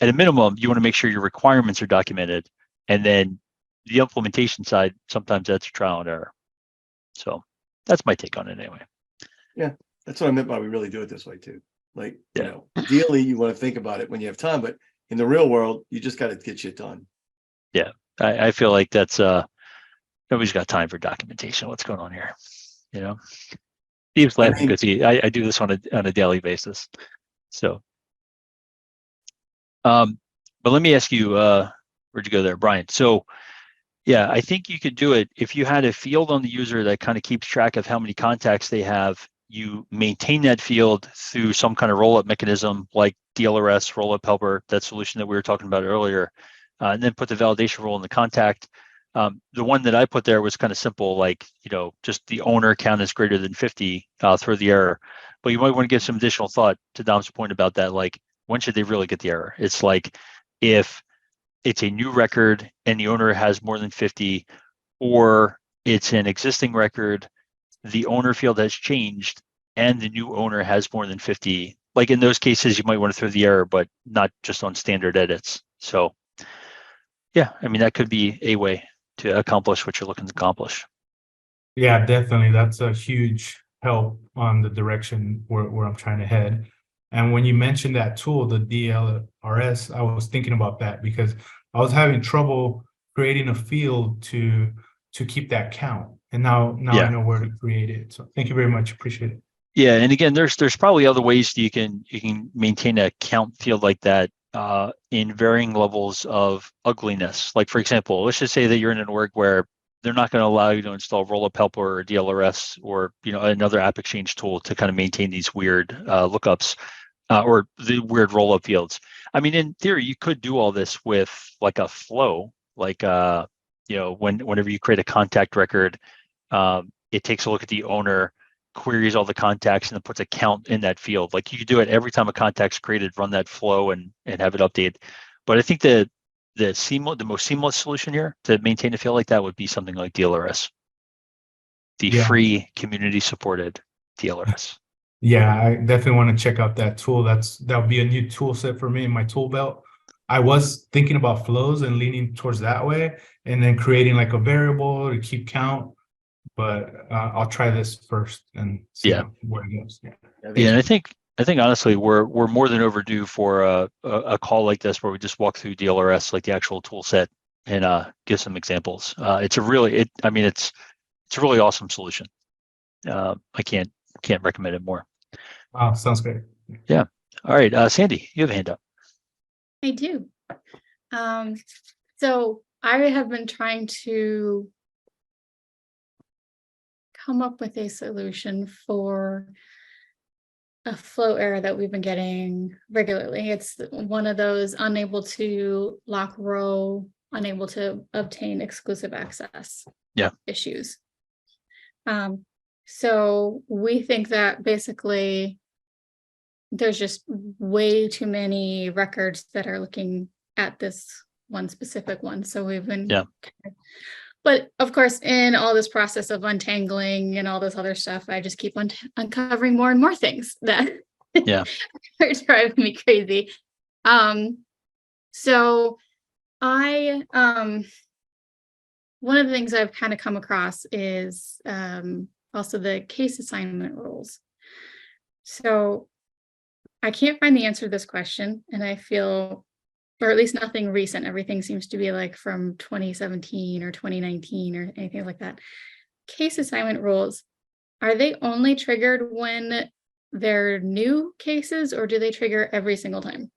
at a minimum, you want to make sure your requirements are documented. And then the implementation side, sometimes that's trial and error. So that's my take on it anyway. Yeah, that's what I meant by we really do it this way too. Like, ideally you want to think about it when you have time, but in the real world, you just got to get shit done. Yeah, I feel like that's nobody's got time for documentation. What's going on here? Steve's laughing because I do this on a daily basis. So, but let me ask you, where'd you go there, Brian? So, yeah, I think you could do it if you had a field on the user that kind of keeps track of how many contacts they have. You maintain that field through some kind of roll-up mechanism like DLRS, roll-up helper, that solution that we were talking about earlier, and then put the validation rule in the contact. The one that I put there was kind of simple, like, just the owner count is greater than 50, throw the error. But you might want to give some additional thought to Dom's point about that, like, when should they really get the error? It's like, if it's a new record and the owner has more than 50, or it's an existing record, the owner field has changed and the new owner has more than 50. Like in those cases, you might want to throw the error, but not just on standard edits. So yeah, I mean, that could be a way to accomplish what you're looking to accomplish. Yeah, definitely. That's a huge help on the direction where I'm trying to head. And when you mentioned that tool, the DLRS, I was thinking about that because I was having trouble creating a field to keep that count. And now I know where to create it. So thank you very much. Appreciate it. Yeah, and again, there's probably other ways you can maintain a count field like that in varying levels of ugliness. Like, for example, let's just say that you're in an org where they're not going to allow you to install rollup helper or DLRS or another app exchange tool to kind of maintain these weird lookups or the weird rollup fields. I mean, in theory, you could do all this with like a flow, like whenever you create a contact record, it takes a look at the owner, queries all the contacts, and then puts a count in that field. Like, you could do it every time a contact's created, run that flow and have it updated. But I think the most seamless solution here to maintain a field like that would be something like DLRS, the free community supported DLRS. Yeah, I definitely want to check out that tool. That'll be a new tool set for me in my tool belt. I was thinking about flows and leaning towards that way, and then creating like a variable to keep count. But I'll try this first and see where it goes. Yeah, and I think honestly, we're more than overdue for a call like this where we just walk through DLRS, like the actual tool set, and give some examples. It's a really awesome solution. I can't recommend it more. Wow, sounds great. Yeah. All right, Sandy, you have a hand up. I do. So I have been trying to come up with a solution for a flow error that we've been getting regularly. It's one of those unable to lock row, unable to obtain exclusive access issues. So we think that basically there's just way too many records that are looking at this one specific one. So we've been, but of course, in all this process of untangling and all this other stuff, I just keep uncovering more and more things that are driving me crazy. So I, one of the things I've kind of come across is also the case assignment rules. So I can't find the answer to this question, and I feel, or at least nothing recent. Everything seems to be like from 2017 or 2019 or anything like that. Case assignment rules, are they only triggered when they're new cases, or do they trigger every single time?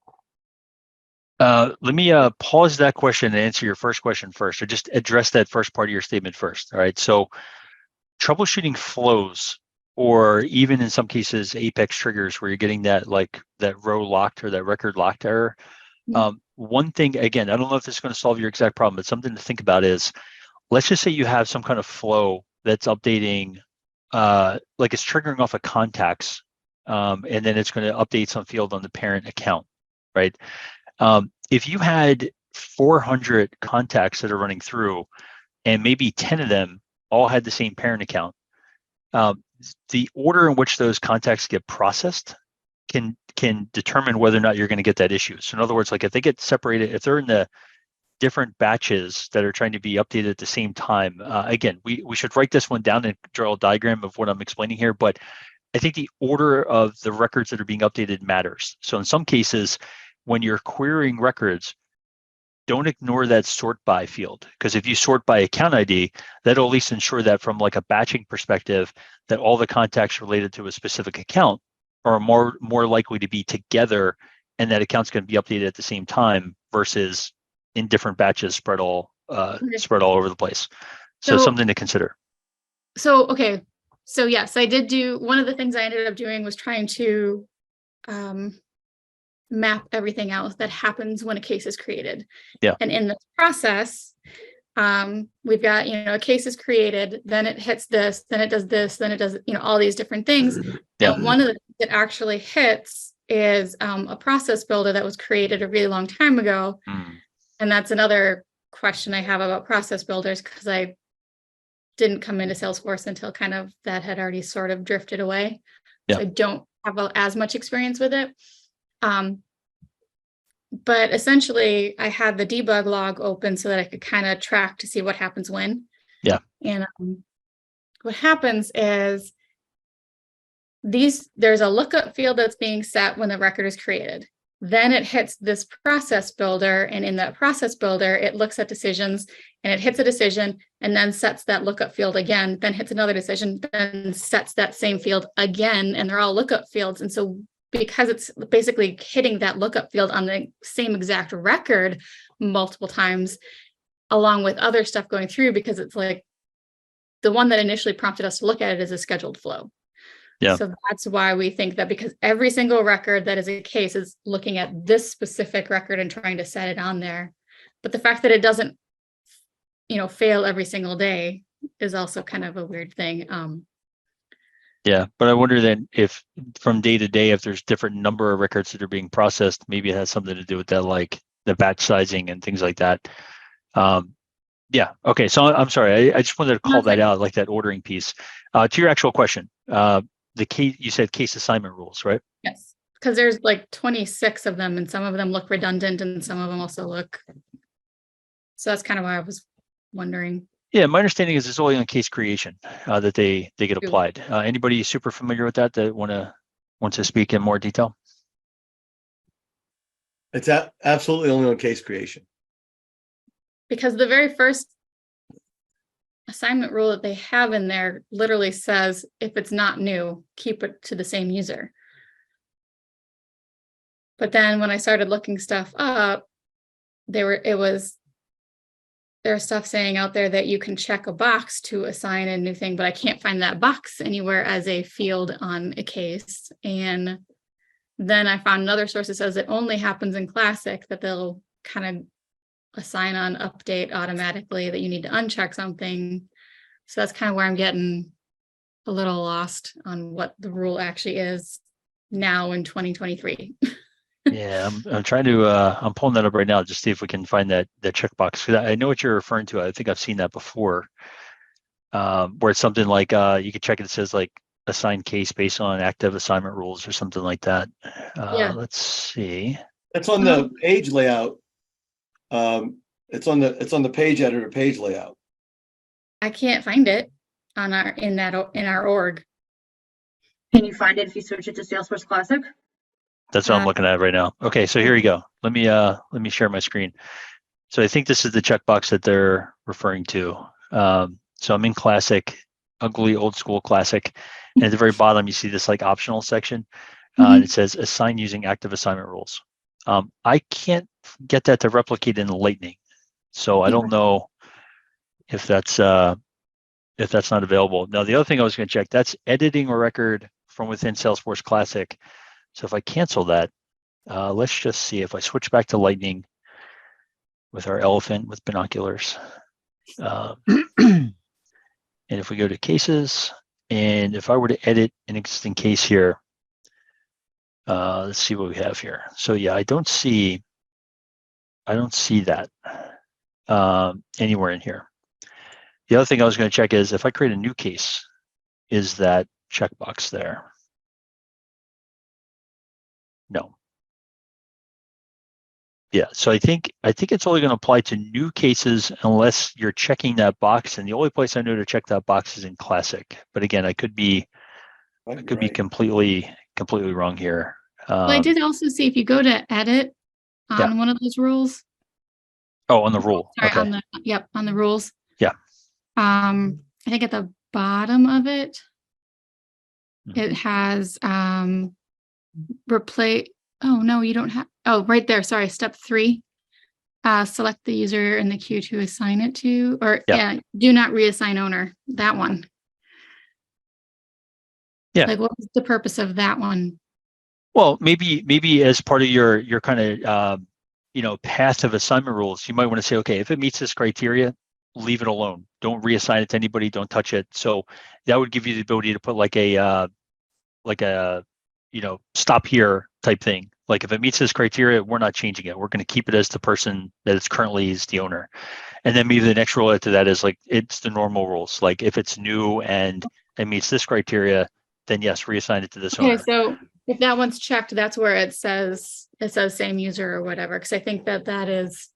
Let me pause that question and answer your first question first, or just address that first part of your statement first. All right. So troubleshooting flows, or even in some cases, apex triggers where you're getting that row locked or that record locked error. One thing, again, I don't know if this is going to solve your exact problem, but something to think about is, let's just say you have some kind of flow that's updating, like it's triggering off of contacts, and then it's going to update some field on the parent account, right? If you had 400 contacts that are running through, and maybe 10 of them all had the same parent account, the order in which those contacts get processed can determine whether or not you're going to get that issue. So in other words, like if they get separated, if they're in the different batches that are trying to be updated at the same time, again, we should write this one down and draw a diagram of what I'm explaining here, but I think the order of the records that are being updated matters. So in some cases, when you're querying records, don't ignore that sort by field, because if you sort by account ID, that'll at least ensure that from like a batching perspective, that all the contacts related to a specific account are more likely to be together, and that account's going to be updated at the same time versus in different batches spread all over the place. So something to consider. So okay, so yes, I did do, one of the things I ended up doing was trying to map everything else that happens when a case is created. And in this process, we've got, a case is created, then it hits this, then it does this, then it does, all these different things. And one of the things that actually hits is a process builder that was created a really long time ago. And that's another question I have about process builders, because I didn't come into Salesforce until kind of that had already sort of drifted away. So I don't have as much experience with it. But essentially I had the debug log open so that I could kind of track to see what happens when. And what happens is there's a lookup field that's being set when the record is created. Then it hits this process builder, and in that process builder, it looks at decisions and it hits a decision and then sets that lookup field again, then hits another decision, then sets that same field again, and they're all lookup fields. And so because it's basically hitting that lookup field on the same exact record multiple times, along with other stuff going through, because it's like the one that initially prompted us to look at it is a scheduled flow. So that's why we think that, because every single record that is a case is looking at this specific record and trying to set it on there. But the fact that it doesn't, fail every single day is also kind of a weird thing. But I wonder then if from day to day, if there's different number of records that are being processed, maybe it has something to do with that, like the batch sizing and things like that. Okay. So I'm sorry. I just wanted to call that out, like that ordering piece. To your actual question, the case, you said case assignment rules, right? Yes, because there's like 26 of them, and some of them look redundant and some of them also look. So that's kind of why I was wondering. Yeah, my understanding is it's only on case creation that they get applied. Anybody super familiar with that wants to speak in more detail? It's absolutely only on case creation. Because the very first assignment rule that they have in there literally says, if it's not new, keep it to the same user. But then when I started looking stuff up, it was there's stuff saying out there that you can check a box to assign a new thing, but I can't find that box anywhere as a field on a case. And then I found another source that says it only happens in Classic, that they'll kind of assign on update automatically, that you need to uncheck something. So that's kind of where I'm getting a little lost on what the rule actually is now in 2023. Yeah, I'm trying to I'm pulling that up right now, just see if we can find that checkbox. 'Cause I know what you're referring to. I think I've seen that before. Where it's something like you could check it. It says like assign case based on active assignment rules or something like that. Yeah. Let's see. That's on the page layout. It's on the page editor page layout. I can't find it on in our org. Can you find it if you switch it to Salesforce Classic? That's what I'm looking at right now. Okay, so here you go. Let me share my screen. So I think this is the checkbox that they're referring to. So I'm in Classic, ugly old school Classic, and at the very bottom you see this like optional section, and it says assign using active assignment rules. I can't get that to replicate in Lightning, so I don't know if that's not available. Now the other thing I was going to check, that's editing a record from within Salesforce Classic. So if I cancel that, let's just see if I switch back to Lightning with our elephant with binoculars. And if we go to cases, and if I were to edit an existing case here, let's see what we have here. So yeah, I don't see that anywhere in here. The other thing I was going to check is if I create a new case, is that checkbox there? No. Yeah, so I think it's only going to apply to new cases unless you're checking that box, and the only place I know to check that box is in Classic. But again, I could be completely wrong here. Well, I did also see if you go to edit on one of those rules. Oh, on the rule. Sorry, Okay. on the rules. Yeah. I think at the bottom of it, it has replace. Oh no, you don't have. Oh, right there. Sorry, step 3. Select the user in the queue to assign it to, or do not reassign owner. That one. Yeah. Like, what was the purpose of that one? Well, maybe as part of your kind of passive assignment rules, you might want to say, okay, if it meets this criteria, leave it alone. Don't reassign it to anybody. Don't touch it. So that would give you the ability to put like a stop here type thing. Like if it meets this criteria, we're not changing it. We're going to keep it as the person that it's currently is the owner. And then maybe the next rule after that is like, it's the normal rules. Like if it's new and it meets this criteria, then yes, reassign it to this owner. Okay, so if that one's checked, that's where it says same user or whatever. Because I think that is,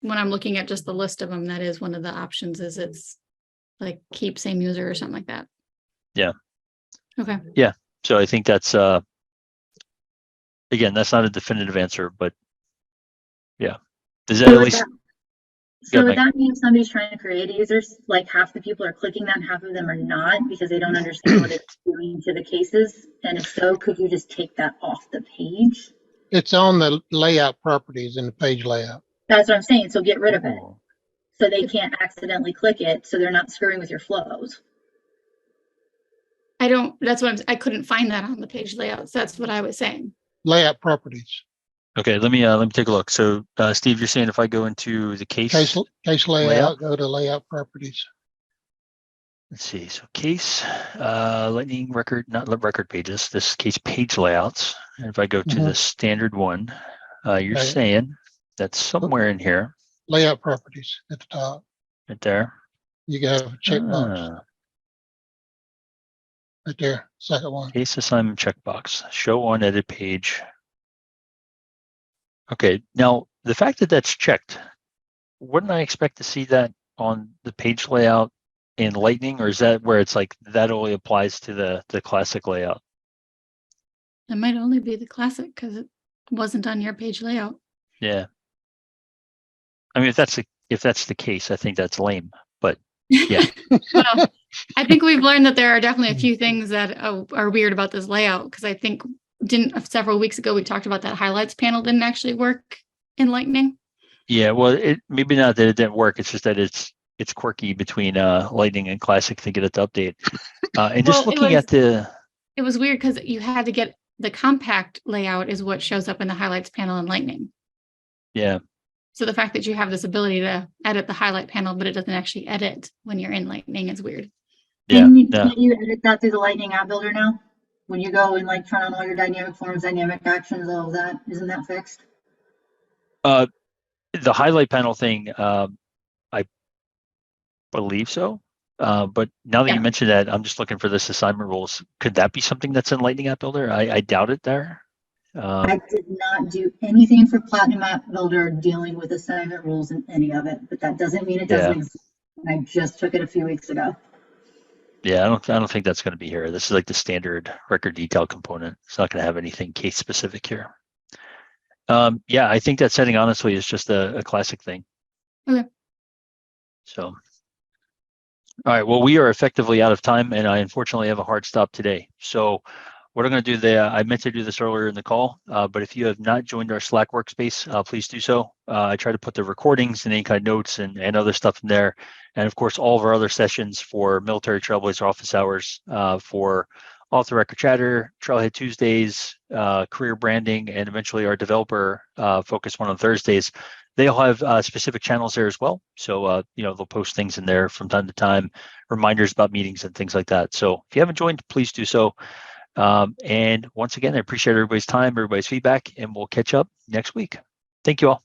when I'm looking at just the list of them, that is one of the options, is it's like keep same user or something like that. Yeah. Okay. Yeah. So I think that's again, that's not a definitive answer, but yeah. Does that at least? So would that mean if somebody's trying to create a user, like half the people are clicking that and half of them are not because they don't understand what it's doing to the cases? And if so, could you just take that off the page? It's on the layout properties in the page layout. That's what I'm saying. So get rid of it. So they can't accidentally click it. So they're not screwing with your flows. I couldn't find that on the page layouts. That's what I was saying. Layout properties. Okay, let me take a look. So Steve, you're saying if I go into the case layout, go to layout properties. Let's see. So case lightning record, not record pages, this case page layouts. And if I go to the standard one, you're saying that's somewhere in here. Layout properties at the top. Right there. You got a checkbox. Right there, second one. Case assignment checkbox. Show on edit page. Okay, now the fact that that's checked, wouldn't I expect to see that on the page layout in Lightning, or is that where it's like that only applies to the Classic layout? It might only be the Classic because it wasn't on your page layout. Yeah. I mean, if that's the case, I think that's lame. But yeah. Well, I think we've learned that there are definitely a few things that are weird about this layout, because I think several weeks ago we talked about that highlights panel didn't actually work in Lightning. Yeah, well, it maybe not that it didn't work. It's just that it's quirky between Lightning and Classic to get it to update. And just looking at the, it was weird because you had to get the compact layout is what shows up in the highlights panel in Lightning. yeah, So the fact that you have this ability to edit the highlight panel, but it doesn't actually edit when you're in Lightning is weird. yeah, Can yeah. you edit that through the Lightning app builder now? When you go and like turn on all your dynamic forms, dynamic actions, all of that, isn't that fixed? The highlight panel thing, I believe so. But now that you Yeah. mentioned that, I'm just looking for this assignment rules. Could that be something that's in Lightning App Builder? I doubt it there. I did not do anything for Platinum App Builder dealing with assignment rules in any of it, but that doesn't mean it doesn't Yeah. exist. And I just took it a few weeks ago. Yeah, I don't think that's going to be here. This is like the standard record detail component. It's not going to have anything case specific here. Yeah, I think that setting honestly is just a classic thing. Okay. So, all right. Well, we are effectively out of time, and I unfortunately have a hard stop today. So, what I'm going to do there, I meant to do this earlier in the call, but if you have not joined our Slack workspace, please do so. I try to put the recordings and any kind of notes and other stuff in there. And of course, all of our other sessions for Military Trailblazer office hours, for Off the Record Chatter, Trailhead Tuesdays, career branding, and eventually our developer focus one on Thursdays. They all have specific channels there as well. So, they'll post things in there from time to time, reminders about meetings and things like that. So if you haven't joined, please do so. And once again, I appreciate everybody's time, everybody's feedback, and we'll catch up next week. Thank you all.